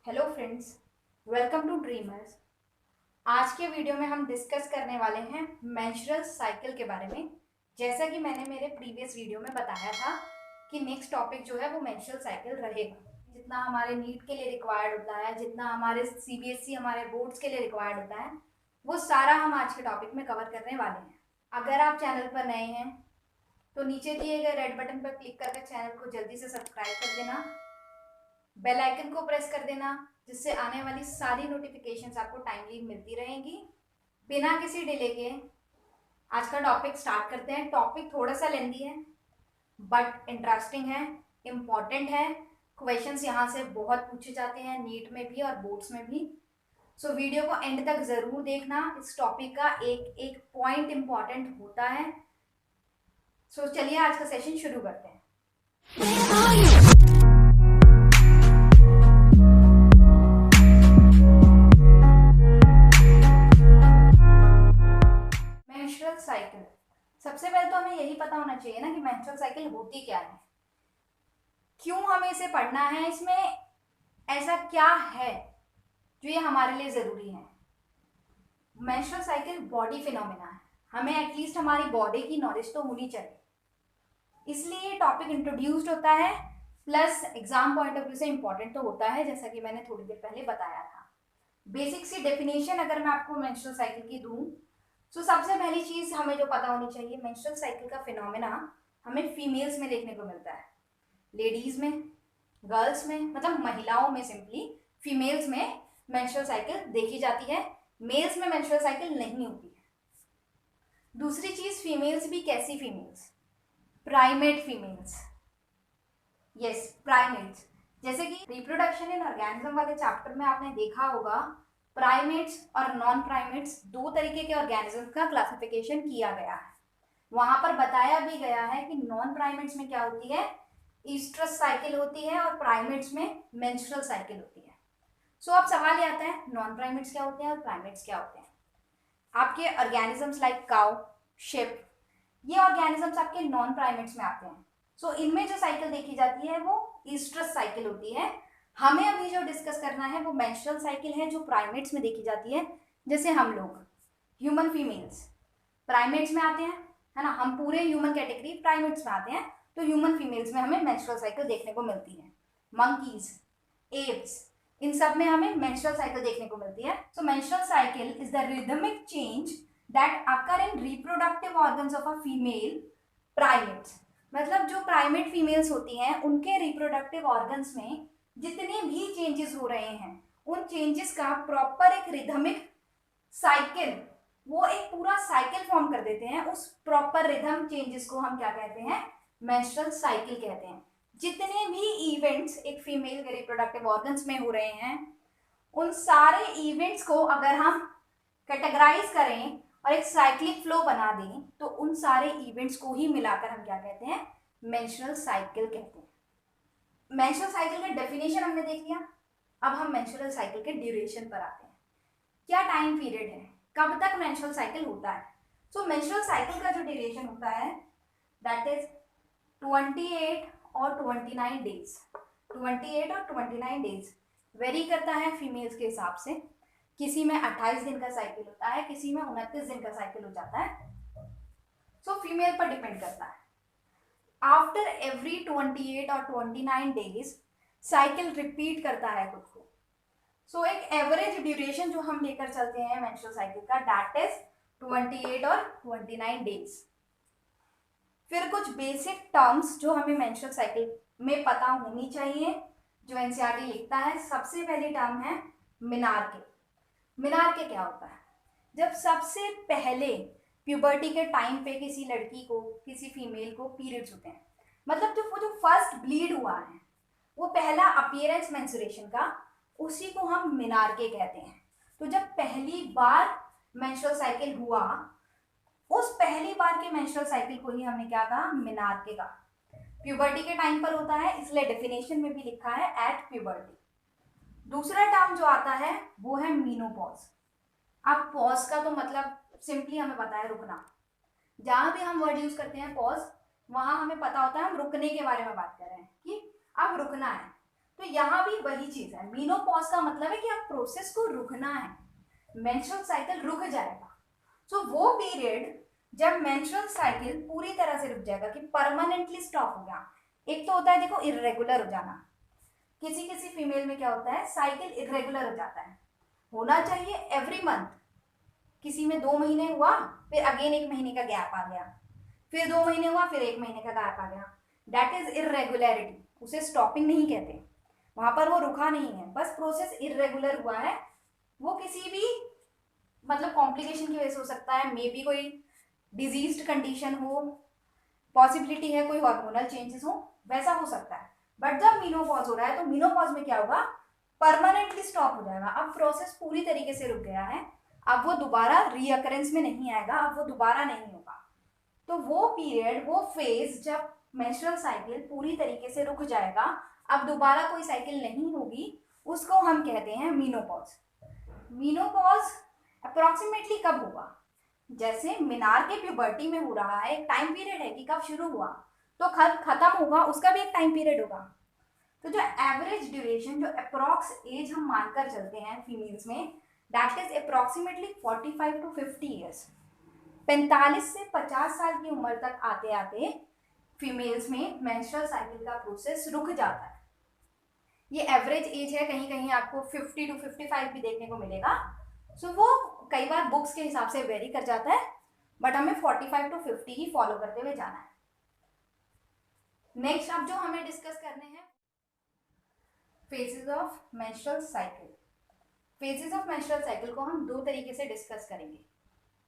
Hello friends, welcome to Dreamers. आज के video में हम डिस्कस करने वाले हैं मेंस्ट्रुअल साइकिल के बारे में। जैसा कि मैंने मेरे प्रीवियस वीडियो में बताया था कि नेक्स्ट टॉपिक जो है वो मेंस्ट्रुअल साइकिल रहेगा। जितना हमारे नीट के लिए रिक्वायर्ड होता है, जितना हमारे सीबीएसई हमारे बोर्ड्स के लिए रिक्वायर्ड होता है, वो सारा हम आज के टॉपिक में कवर करने वाले हैं। अगर आप चैनल पर नए हैं तो नीचे दिए गए रेड बटन पर क्लिक करके चैनल को जल्दी से सब्सक्राइब कर देना, बेल आइकन को प्रेस कर देना, जिससे आने वाली सारी नोटिफिकेशंस आपको टाइमली मिलती रहेंगी। बिना किसी डिले के आज का टॉपिक स्टार्ट करते हैं। टॉपिक थोड़ा सा लेंदी है बट इंटरेस्टिंग है, इम्पॉर्टेंट है। क्वेश्चंस यहाँ से बहुत पूछे जाते हैं, नीट में भी और बोर्ड्स में भी। सो वीडियो को एंड तक ज़रूर देखना, इस टॉपिक का एक एक पॉइंट इम्पॉर्टेंट होता है। सो चलिए आज का सेशन शुरू करते हैं। मेंस्ट्रुअल साइकिल, सबसे पहले तो हमें यही पता होना चाहिए ना कि मेंस्ट्रुअल साइकिल होती क्या है, क्यों हमें इसे पढ़ना है, इसमें ऐसा क्या है जो ये हमारे लिए ज़रूरी है। मेंस्ट्रुअल साइकिल बॉडी फिनोमेना है, हमें एटलीस्ट हमारी बॉडी की नॉलेज तो होनी चाहिए, इसलिए ये टॉपिक इंट्रोड्यूस्ड होता है। Plus exam point of view से इंपॉर्टेंट तो होता है, जैसा कि मैंने थोड़ी देर पहले बताया था। बेसिक सी डेफिनेशन अगर मैं आपको मेंस्ट्रुअल साइकिल की दूं तो सबसे पहली चीज हमें जो पता होनी चाहिए, मेंस्ट्रुअल साइकिल का फिनोमेना हमें फीमेल्स में देखने को मिलता है, लेडीज में, गर्ल्स में, मतलब महिलाओं में, सिंपली फीमेल्स में मेंस्ट्रुअल साइकिल देखी जाती है, मेल्स में मेंस्ट्रुअल साइकिल नहीं होती है। दूसरी चीज, फीमेल्स भी कैसी females, primate females, yes primates. जैसे कि रिप्रोडक्शन इन ऑर्गेनिज्म वाले चैप्टर में आपने देखा होगा, प्राइमेट्स और नॉन प्राइमेट्स दो तरीके के ऑर्गेनिज्म का क्लासिफिकेशन किया गया है। वहां पर बताया भी गया है कि नॉन प्राइमेट्स में क्या होती है, ईस्ट्रस साइकिल होती है, और प्राइमेट्स में मेंस्ट्रुअल साइकिल होती है। सो अब सवाल ये आता है, नॉन प्राइमेट्स क्या होते हैं और प्राइमेट्स क्या होते हैं। आपके ऑर्गेनिजम्स लाइक काउ, शिप, ये ऑर्गेनिजम्स आपके नॉन प्राइमेट्स में आते हैं। सो इनमें जो साइकिल देखी जाती है वो ईस्ट्रस साइकिल होती है। हमें अभी जो डिस्कस करना है वो मेंस्ट्रुअल साइकिल है, जो प्राइमेट्स में देखी जाती है। जैसे हम लोग ह्यूमन फीमेल्स प्राइमेट्स में आते हैं, है ना, हम पूरे ह्यूमन कैटेगरी प्राइमेट्स में आते हैं, तो ह्यूमन फीमेल्स में हमें मेंस्ट्रुअल साइकिल देखने को मिलती है। मंकीज, एप्स, इन सब में हमें मेंस्ट्रुअल साइकिल देखने को मिलती है। So menstrual cycle is the rhythmic change that occur in reproductive organs of a female primates. मतलब जो प्राइमेट फीमेल्स होती हैं उनके रिप्रोडक्टिव ऑर्गन्स में जितने भी चेंजेस हो रहे हैं, उन चेंजेस का प्रॉपर एक रिदमिक साइकिल, वो एक पूरा साइकिल फॉर्म कर देते हैं। उस प्रॉपर रिदम चेंजेस को हम क्या कहते हैं, मेंस्ट्रुअल साइकिल कहते हैं। जितने भी इवेंट्स एक फीमेल के रिप्रोडक्टिव ऑर्गन्स में हो रहे हैं, उन सारे इवेंट्स को अगर हम कैटेगराइज करें और एक साइक्लिक फ्लो बना दें, तो उन सारे इवेंट्स को ही मिलाकर हम क्या कहते हैं, मेंस्ट्रुअल साइकिल कहते हैं। मेंस्ट्रुअल साइकिल का डेफिनेशन हमने देख लिया। अब हम मेंस्ट्रुअल साइकिल के ड्यूरेशन पर आते हैं। क्या टाइम पीरियड है, कब तक मेंस्ट्रुअल साइकिल होता है। सो मेंस्ट्रुअल साइकिल का जो ड्यूरेशन होता है दैट इज 28 और 29 डेज। 28 और 29 डेज वेरी करता है फीमेल्स के हिसाब से। किसी में 28 दिन का साइकिल होता है, किसी में 29 दिन का साइकिल हो जाता है। सो फीमेल पर डिपेंड करता है। आफ्टर एवरी 28 और 29 डेज साइकिल रिपीट करता है खुद को। सो एक एवरेज ड्यूरेशन जो हम लेकर चलते हैं मेंस्ट्रुअल साइकिल का, दैट इज 28 और 29 डेज। फिर कुछ बेसिक टर्म्स जो हमें मेंस्ट्रुअल साइकिल में पता होनी चाहिए, जो एनसीईआरटी लिखता है। सबसे पहली टर्म है मेनार्के। मेनार्के क्या होता है, जब सबसे पहले प्यूबर्टी के टाइम पे किसी लड़की को, किसी फीमेल को पीरियड्स होते हैं, मतलब जो फर्स्ट ब्लीड हुआ है, वो पहला अपीयरेंस मेंस्ट्रुएशन का, उसी को हम मेनार्के कहते हैं। तो जब पहली बार मेंस्ट्रुअल साइकिल हुआ, उस पहली बार के मेंस्ट्रुअल साइकिल को ही हमने क्या कहा, मेनार्के का। प्यूबर्टी के टाइम पर होता है, इसलिए डेफिनेशन में भी लिखा है एट प्यूबर्टी। दूसरा टर्म जो आता है वो है मीनोपॉज। अब पॉज का तो मतलब सिंपली हमें पता है रुकना। जहां भी हम वर्ड यूज करते हैं पॉज, वहां हमें पता होता है हम रुकने के बारे में बात कर रहे हैं कि अब रुकना है। तो यहाँ भी वही चीज है, मीनोपॉज का मतलब है कि अब प्रोसेस को रुकना है, मेंस्ट्रुअल साइकिल रुक जाएगा। सो वो पीरियड जब मेंस्ट्रुअल साइकिल पूरी तरह से रुक जाएगा, कि परमानेंटली स्टॉप हो गया। एक तो होता है देखो इरेगुलर हो जाना, किसी किसी फीमेल में क्या होता है साइकिल इरेगुलर हो जाता है, होना चाहिए एवरी मंथ, किसी में 2 महीने हुआ फिर अगेन 1 महीने का गैप आ गया, फिर 2 महीने हुआ फिर 1 महीने का गैप आ गया, दैट इज इरेगुलरिटी, उसे स्टॉपिंग नहीं कहते, वहां पर वो रुका नहीं है, बस प्रोसेस इरेगुलर हुआ है। वो किसी भी मतलब कॉम्प्लिकेशन की वजह से हो सकता है, मे बी कोई डिजीज्ड कंडीशन हो, पॉसिबिलिटी है कोई हार्मोनल चेंजेस हो, वैसा हो सकता है। बट जब मीनोपॉज हो रहा है तो मीनोपॉज में क्या होगा, परमानेंटली स्टॉप हो जाएगा, अब प्रोसेस पूरी तरीके से रुक गया है, अब वो दोबारा रीअकरेंस में नहीं आएगा, अब वो दोबारा नहीं होगा। तो वो पीरियड, वो फेज जब मेंस्ट्रुअल साइकिल पूरी तरीके से रुक जाएगा, अब दोबारा कोई साइकिल नहीं होगी, उसको हम कहते हैं मीनोपॉज। मीनोपॉज अप्रोक्सीमेटली कब होगा, जैसे मीनार के प्यूबर्टी में हो रहा है, एक टाइम पीरियड है कि कब शुरू हुआ तो खत्म होगा, उसका भी एक टाइम पीरियड होगा। तो जो एवरेज ड्यूरेशन, जो अप्रोक्स एज हम मानकर चलते हैं फीमेल्स में, that is approximately 45 to 50 years. 45 से 50 साल की उम्र तक आते आते फीमेल्स में मेंस्ट्रुअल साइकिल का प्रोसेस रुक जाता है। ये एवरेज एज है, कहीं कहीं आपको 50 to 55 भी देखने को मिलेगा। सो वो कई बार बुक्स के हिसाब से वेरी कर जाता है, बट हमें 45 to 50 ही फॉलो करते हुए जाना है। नेक्स्ट अब जो हमें डिस्कस करने हैं phases of menstrual cycle. Phases of menstrual cycle को हम 2 तरीके से डिस्कस करेंगे।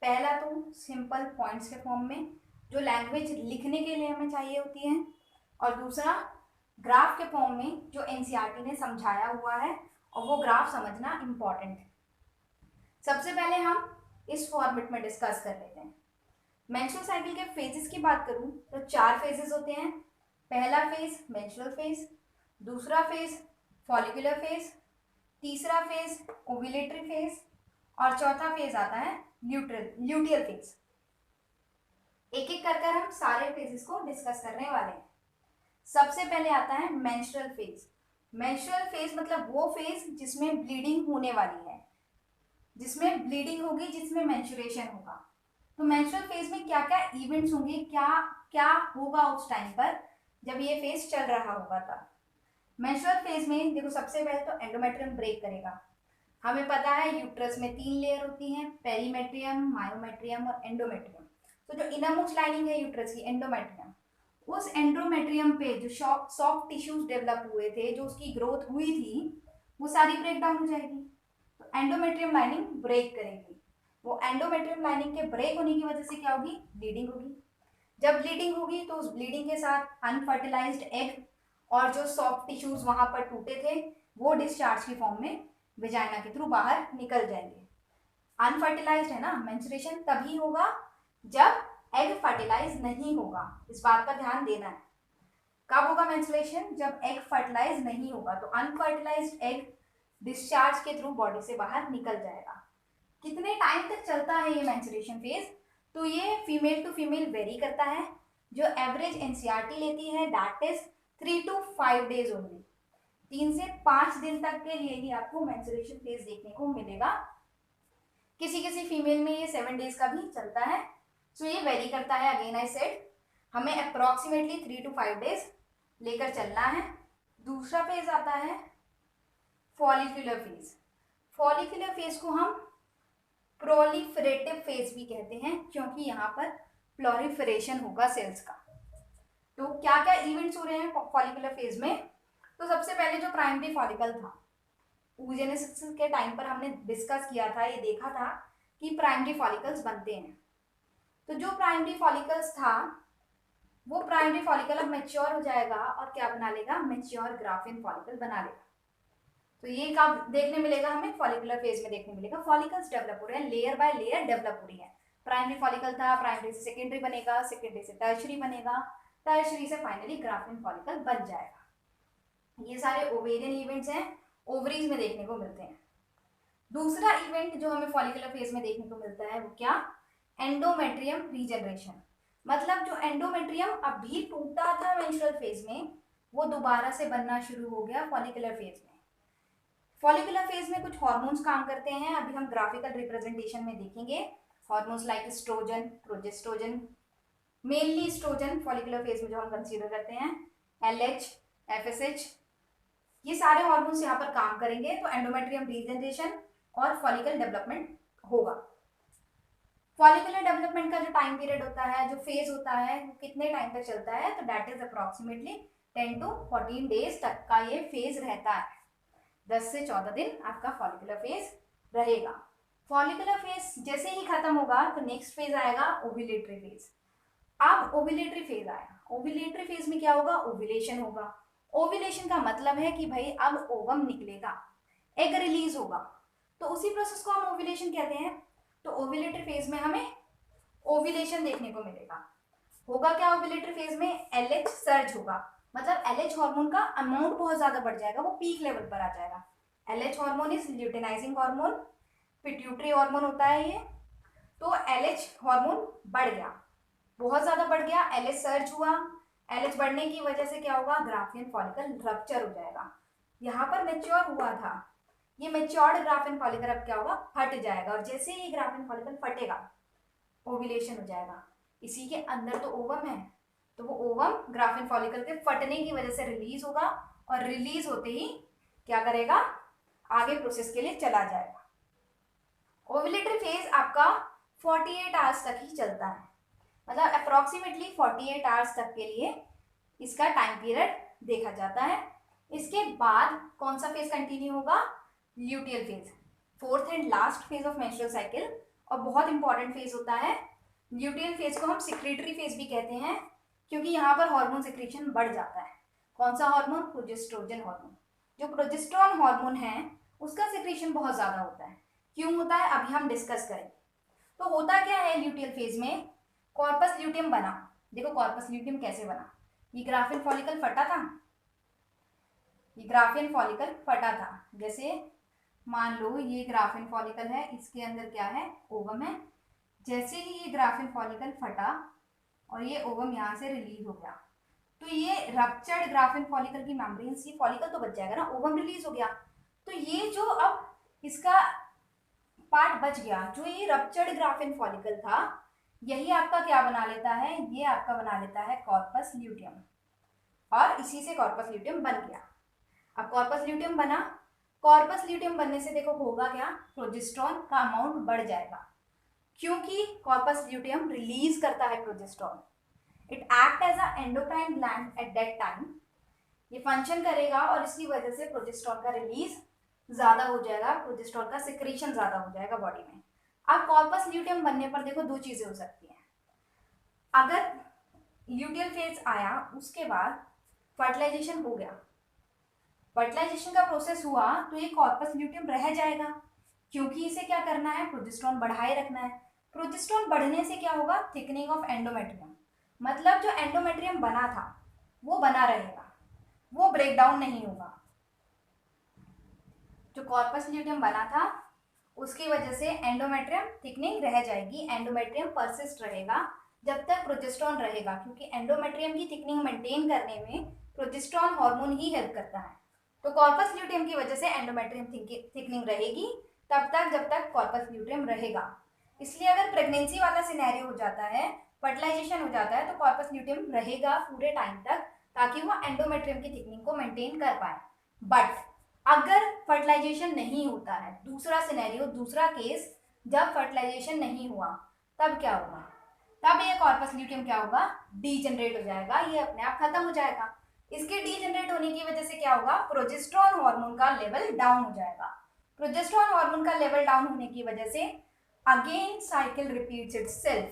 पहला तो सिंपल पॉइंट्स के फॉर्म में, जो लैंग्वेज लिखने के लिए हमें चाहिए होती है, और दूसरा ग्राफ के फॉर्म में, जो एनसीईआरटी ने समझाया हुआ है और वो ग्राफ समझना इम्पॉर्टेंट है। सबसे पहले हम इस फॉर्मेट में डिस्कस कर लेते हैं। मेंस्ट्रुअल साइकिल के फेजेस की बात करूं तो 4 फेजेस होते हैं। पहला फेज मेंस्ट्रुअल फेज, दूसरा फेज फॉलिकुलर फेज, तीसरा फेज ओव्यूलेटरी फेज, और चौथा फेज आता है ल्यूटियल फेज। एक एक कर हम सारे फेजेस को डिस्कस करने वाले हैं। सबसे पहले आता है मेंस्ट्रुअल फेज। मेंस्ट्रुअल फेज मतलब वो फेज जिसमें ब्लीडिंग होने वाली है, जिसमें ब्लीडिंग होगी, जिसमें मेंस्ट्रुएशन होगा। तो मेंस्ट्रुअल फेज में क्या क्या इवेंट्स होंगे, क्या क्या होगा उस टाइम पर जब ये फेज चल रहा होगा। तब मेंस्ट्रुअल फेज में देखो, सबसे पहले तो एंडोमेट्रियम ब्रेक करेगा। हमें पता है यूट्रस में 3 लेयर होती हैं, पेरीमेट्रियम, मायोमेट्रियम और एंडोमेट्रियम। तो जो इनरमोस्ट लाइनिंग है यूट्रस की, एंडोमेट्रियम, उस एंडोमेट्रियम पे जो सॉफ्ट टिश्यूज डेवलप हुए थे, जो उसकी ग्रोथ हुई थी, वो सारी ब्रेक डाउन हो जाएगी। तो एंडोमेट्रियम लाइनिंग ब्रेक करेगी। वो एंडोमेट्रियम लाइनिंग के ब्रेक होने की वजह से क्या होगी, ब्लीडिंग होगी। जब ब्लीडिंग होगी तो उस ब्लीडिंग के साथ अनफर्टिलाइज्ड एग और जो सॉफ्ट टिश्यूज वहां पर टूटे थे, वो डिस्चार्ज की फॉर्म में विजाइना के थ्रू बाहर निकल जाएंगे। अनफर्टिलाइज्ड है ना, मेंस्ट्रुएशन तभी होगा जब एग फर्टिलाइज नहीं होगा, इस बात का ध्यान देना है। कब होगा मेंस्ट्रुएशन, जब एग फर्टिलाइज नहीं होगा। तो अनफर्टिलाइज्ड एग डिस्चार्ज के थ्रू बॉडी से बाहर निकल जाएगा। कितने टाइम तक चलता है ये मेंस्ट्रुएशन फेज, तो ये फीमेल टू फीमेल वेरी करता है। जो एवरेज एनसीईआरटी लेती है that is 3 to 5 days only. 3 से 5 दिन तक के लिए ही आपको मेंस्ट्रुएशन फेज देखने को मिलेगा। किसी किसी फीमेल में ये 7 डेज का भी चलता है। सो ये वेरी करता है, अगेन आई सेड हमें अप्रोक्सीमेटली 3 to 5 डेज लेकर चलना है। दूसरा फेज आता है फॉलिकुलर फेज। फॉलिकुलर फेज को हम प्रोलिफरेटिव फेज भी कहते हैं, क्योंकि यहाँ पर प्लोरिफरेशन होगा सेल्स का। तो क्या क्या इवेंट्स हो रहे हैं फॉलिकुलर फेज में, तो सबसे पहले जो प्राइमरी फॉलिकल था, oogenesis के टाइम पर हमने डिस्कस किया था, ये देखा था कि प्राइमरी फॉलिकल्स बनते हैं। तो जो प्राइमरी फॉलिकल्स था, वो प्राइमरी फॉलिकल अब मैच्योर हो जाएगा और क्या बना लेगा, मैच्योर ग्राफिन फॉलिकल बना लेगा। तो ये कब देखने मिलेगा हमें, फॉलिकुलर फेज में देखने मिलेगा। फॉलिकल्स डेवलप हो रहे हैं, लेयर बाय लेयर डेवलप हो रही है। प्राइमरी फॉलिकल था, प्राइमरी से सेकेंडरी बनेगा, सेकेंडरी से टर्शरी बनेगा, टर्शरी से फाइनली ग्राफिन फॉलिकल बन जाएगा। ये सारे ओवेरियन इवेंट्स हैं, ओवरीज में देखने को मिलते हैं। दूसरा इवेंट जो हमें फॉलिकुलर फेज में देखने को मिलता है वो क्या, एंडोमेट्रियम रीजनरेशन। मतलब जो एंडोमेट्रियम अभी टूटा था मेंस्ट्रुअल फेज में, वो दोबारा से बनना शुरू हो गया फॉलिकुलर फेज में। फॉलिकुलर फेज में कुछ हार्मोन्स काम करते हैं, अभी हम ग्राफिकल रिप्रेजेंटेशन में देखेंगे। Hormones like estrogen, progestogen, mainly estrogen follicular phase में जो हम कंसीडर करते हैं, LH, FSH, ये सारे हार्मोन्स यहाँ पर काम करेंगे तो एंडोमेट्रियम रीजनरेशन और फॉलिकल डेवलपमेंट होगा। फॉलिकुलर डेवलपमेंट का जो टाइम पीरियड होता है, जो फेज होता है, वो कितने टाइम तक चलता है, तो that is approximately 10 to 14 days तक का ये फेज रहता है। 10 से 14 दिन आपका फॉलिकुलर फेज रहेगा। फॉलिकुलर फेज जैसे ही खत्म होगा तो नेक्स्ट फेज आएगा ओव्यूलेटरी फेज। अब ओव्यूलेटरी फेज आया, ओव्यूलेटरी फेज में क्या होगा, ओव्यूलेशन होगा। ओव्यूलेशन का मतलब है कि भाई अब ओवम निकलेगा, एग रिलीज होगा, तो उसी प्रोसेस को हम ओव्यूलेशन कहते हैं। तो ओव्यूलेटरी फेज में हमें ओव्यूलेशन देखने को मिलेगा। होगा क्या ओव्यूलेटरी फेज में, LH सर्ज होगा, मतलब LH हार्मोन का अमाउंट बहुत ज्यादा बढ़ जाएगा, वो पीक लेवल पर आ जाएगा। LH hormone is luteinising hormone, pituitary hormone होता है ये। तो LH हार्मोन बढ़ गया, बहुत ज्यादा बढ़ गया, LH सर्ज हुआ। LH बढ़ने की वजह से क्या होगा, ग्राफियन फॉलिकल रप्चर हो जाएगा। यहाँ पर मेच्योर हुआ था, ये मेच्योर्ड ग्राफियन फॉलिकल अब क्या होगा, फट जाएगा, और जैसे ही ग्राफियन फॉलिकल फटेगा ओव्यूलेशन हो जाएगा। इसी के अंदर तो ओवम है, तो वो ओवम ग्राफियन फॉलिकल के फटने की वजह से रिलीज होगा, और रिलीज होते ही क्या करेगा, आगे प्रोसेस के लिए चला जाएगा। ओव्यूलेटरी फेज आपका 48 आवर्स तक ही चलता है, मतलब अप्रोक्सीमेटली 48 आवर्स तक के लिए इसका टाइम पीरियड देखा जाता है। इसके बाद कौन सा फेज कंटिन्यू होगा, luteal phase, fourth and last phase of menstrual cycle, और बहुत इंपॉर्टेंट फेज होता है। ल्यूटियल फेज को हम सिक्रेटरी फेज भी कहते हैं, क्योंकि यहाँ पर हार्मोन सिक्रीशन बढ़ जाता है। कौन सा हार्मोन, प्रोजेस्ट्रोजन हार्मोन। जो प्रोजेस्टेरोन हार्मोन है उसका सिक्रीशन बहुत ज्यादा होता है। क्यों होता है अभी हम डिस्कस करेंगे। तो होता क्या है ल्यूटियल फेज में, कॉर्पस ल्यूटियम बना। देखो कॉर्पस ल्यूटियम कैसे बना, ये ग्राफियन फॉलिकल फटा था, ये ग्राफियन फॉलिकल फटा था। जैसे मान लो ये ग्राफियन फॉलिकल है, इसके अंदर क्या है, ओवम है। जैसे ही ये ग्राफियन फॉलिकल फटा और ये ओवम यहाँ से रिलीज हो गया, तो ये रप्चर्ड ग्राफियन फॉलिकल की मेम्ब्रेन, ये फॉलिकल तो बच जाएगा ना, ओवम रिलीज हो गया, तो ये जो अब इसका पार्ट बच गया, जो ये रप्चर्ड ग्राफियन फॉलिकल था, यही आपका क्या बना लेता है, ये आपका बना लेता है कॉर्पस ल्यूटियम, और इसी से कॉर्पस ल्यूटियम बन गया। अब कॉर्पस ल्यूटियम बना, कॉर्पस ल्यूटियम बनने से देखो होगा क्या, प्रोजेस्टेरोन का अमाउंट बढ़ जाएगा, क्योंकि कॉर्पस ल्यूटियम रिलीज करता है progesterone. It act as a endocrine gland at that time, ये फंक्शन करेगा और इसकी वजह से प्रोजेस्टेरोन का रिलीज ज्यादा हो जाएगा, प्रोजेस्टेरोन का सिक्रीशन ज्यादा हो जाएगा बॉडी में। अब कॉर्पस ल्यूटियम बनने पर देखो दो चीजें हो सकती हैं। अगर ल्यूटियल फेज आया उसके बाद फर्टिलाइजेशन हो गया, फर्टिलाइजेशन का प्रोसेस हुआ, तो ये कॉर्पस ल्यूटियम रह जाएगा, क्योंकि इसे क्या करना है, प्रोजेस्टेरोन बढ़ाए रखना है। प्रोजेस्टेरोन बढ़ने से क्या होगा, थिकनिंग ऑफ एंडोमेट्रियम, मतलब जो एंडोमेट्रियम बना था वो बना रहेगा, वो ब्रेक डाउन नहीं होगा। जो कॉर्पस ल्यूटियम बना था उसकी वजह से एंडोमेट्रियम थिकनिंग रह जाएगी, एंडोमेट्रियम परसिस्ट रहेगा जब तक प्रोजेस्टेरोन रहेगा, क्योंकि एंडोमेट्रियम की थिकनिंग मेंटेन करने में प्रोजेस्टेरोन हार्मोन ही हेल्प करता है। तो कॉर्पस ल्यूटियम की वजह से एंडोमेट्रियम थिकनिंग रहेगी तब तक जब तक कॉर्पस ल्यूटियम रहेगा। इसलिए अगर प्रेगनेंसी वाला सिनेरियो हो जाता है, फर्टिलाइजेशन हो जाता है, तो कॉर्पस ल्यूटियम रहेगा पूरे टाइम तक, ताकि वो एंडोमेट्रियम की थिकनिंग को मेंटेन कर पाए। बट अगर फर्टिलाइजेशन नहीं होता है, दूसरा सिनेरियो, दूसरा केस, जब फर्टिलाइजेशन नहीं हुआ तब क्या होगा, तब ये कॉर्पस ल्यूटियम क्या होगा, डीजनरेट हो जाएगा, ये अपने आप खत्म हो जाएगा। इसके डीजनरेट होने की वजह से क्या होगा, प्रोजेस्टेरोन हार्मोन का लेवल डाउन हो जाएगा। प्रोजेस्टेरोन हार्मोन का लेवल डाउन होने की वजह से अगेन साइकिल रिपीट्स इटसेल्फ,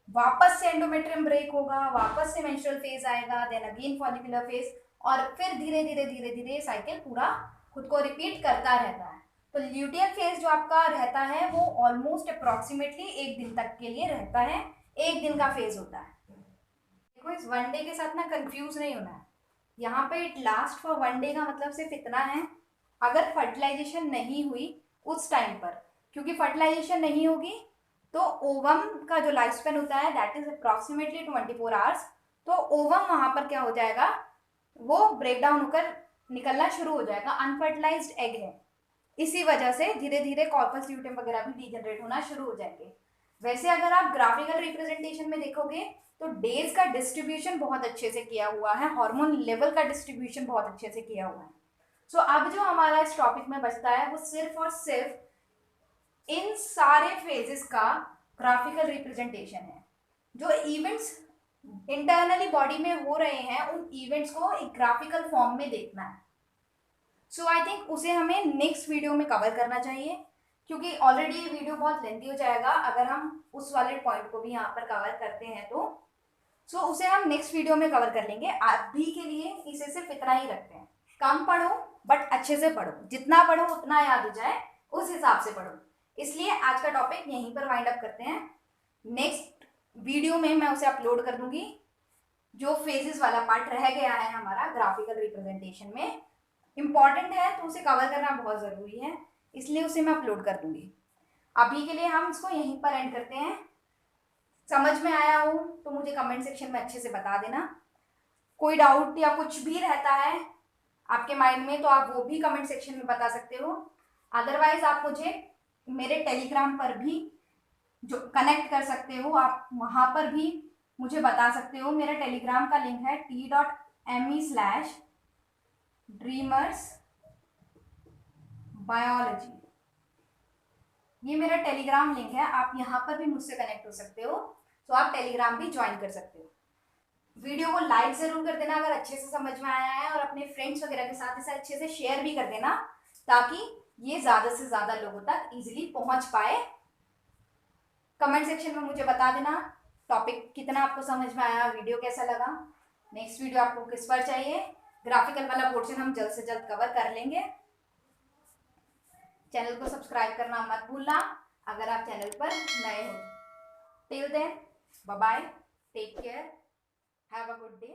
वापस से एंडोमेट्रियम ब्रेक होगा, वापस से मेंस्ट्रुअल फेज आएगा, देन अगेन फॉलिकुलर फेज, और फिर धीरे धीरे धीरे धीरे साइकिल पूरा खुद को रिपीट करता रहता है। तो ल्यूटियल फेज जो आपका रहता है वो ऑलमोस्ट अप्रोक्सीमेटली 1 दिन तक के लिए रहता है, 1 दिन का फेज होता है। देखो इस 1 डे के साथ ना कंफ्यूज नहीं होना है, यहाँ पे इट लास्ट फॉर 1 डे का मतलब सिर्फ इतना है, अगर फर्टिलाइजेशन नहीं हुई उस टाइम पर, क्योंकि फर्टिलाइजेशन नहीं होगी तो ओवम का जो लाइफ स्पेन होता है दैट इज अप्रोक्सीमेटली 24 आवर्स, तो ओवम वहां पर क्या हो जाएगा, वो ब्रेक डाउन होकर निकलना शुरू हो जाएगा। अनफर्टिलाइज्ड एग है, इसी वजह से धीरे धीरे कॉर्पस ल्यूटेम वगैरह भी डीजनरेट होना शुरू हो जाएंगे। वैसे अगर आप ग्राफिकल रिप्रेजेंटेशन में देखोगे तो डेज का डिस्ट्रीब्यूशन बहुत अच्छे से किया हुआ है, हार्मोन लेवल का डिस्ट्रीब्यूशन बहुत अच्छे से किया हुआ है। सो अब जो हमारा इस टॉपिक में बचता है वो सिर्फ और सिर्फ इन सारे फेजेस का ग्राफिकल रिप्रेजेंटेशन है। जो इवेंट्स इंटरनली बॉडी में हो रहे हैं उन इवेंट्स को एक ग्राफिकल फॉर्म में देखना है। सो आई थिंक उसे हमें नेक्स्ट वीडियो में कवर करना चाहिए, क्योंकि ऑलरेडी ये वीडियो बहुत लेंथी हो जाएगा अगर हम उस वाले पॉइंट को भी यहाँ पर कवर करते हैं तो। सो उसे हम नेक्स्ट वीडियो में कवर कर लेंगे। अभी के लिए इसे सिर्फ इतना ही रखते हैं, कम पढ़ो बट अच्छे से पढ़ो, जितना पढ़ो उतना याद हो जाए उस हिसाब से पढ़ो। इसलिए आज का टॉपिक यहीं पर वाइंड अप करते हैं। नेक्स्ट वीडियो में मैं उसे अपलोड कर दूंगी। जो फेजेस वाला पार्ट रह गया है हमारा ग्राफिकल रिप्रेजेंटेशन में इम्पॉर्टेंट है तो उसे कवर करना बहुत ज़रूरी है, इसलिए उसे मैं अपलोड कर दूंगी। अभी के लिए हम इसको यहीं पर एंड करते हैं। समझ में आया हो तो मुझे कमेंट सेक्शन में अच्छे से बता देना। कोई डाउट या कुछ भी रहता है आपके माइंड में तो आप वो भी कमेंट सेक्शन में बता सकते हो। अदरवाइज आप मुझे मेरे टेलीग्राम पर भी जो कनेक्ट कर सकते हो, आप वहाँ पर भी मुझे बता सकते हो। मेरा टेलीग्राम का लिंक है t.me/dreamers-biology। ये मेरा टेलीग्राम लिंक है, आप यहाँ पर भी मुझसे कनेक्ट हो सकते हो, तो आप टेलीग्राम भी ज्वाइन कर सकते हो। वीडियो को लाइक जरूर कर देना अगर अच्छे से समझ में आया है, और अपने फ्रेंड्स वगैरह के साथ इसे अच्छे से शेयर भी कर देना ताकि ये ज़्यादा से ज़्यादा लोगों तक इजीली पहुंच पाए। कमेंट सेक्शन में मुझे बता देना टॉपिक कितना आपको समझ में आया, वीडियो कैसा लगा, नेक्स्ट वीडियो आपको किस पर चाहिए। ग्राफिकल वाला पोर्शन हम जल्द से जल्द कवर कर लेंगे। चैनल को सब्सक्राइब करना मत भूलना अगर आप चैनल पर नए हो। Till then, bye bye, take care, have a good day.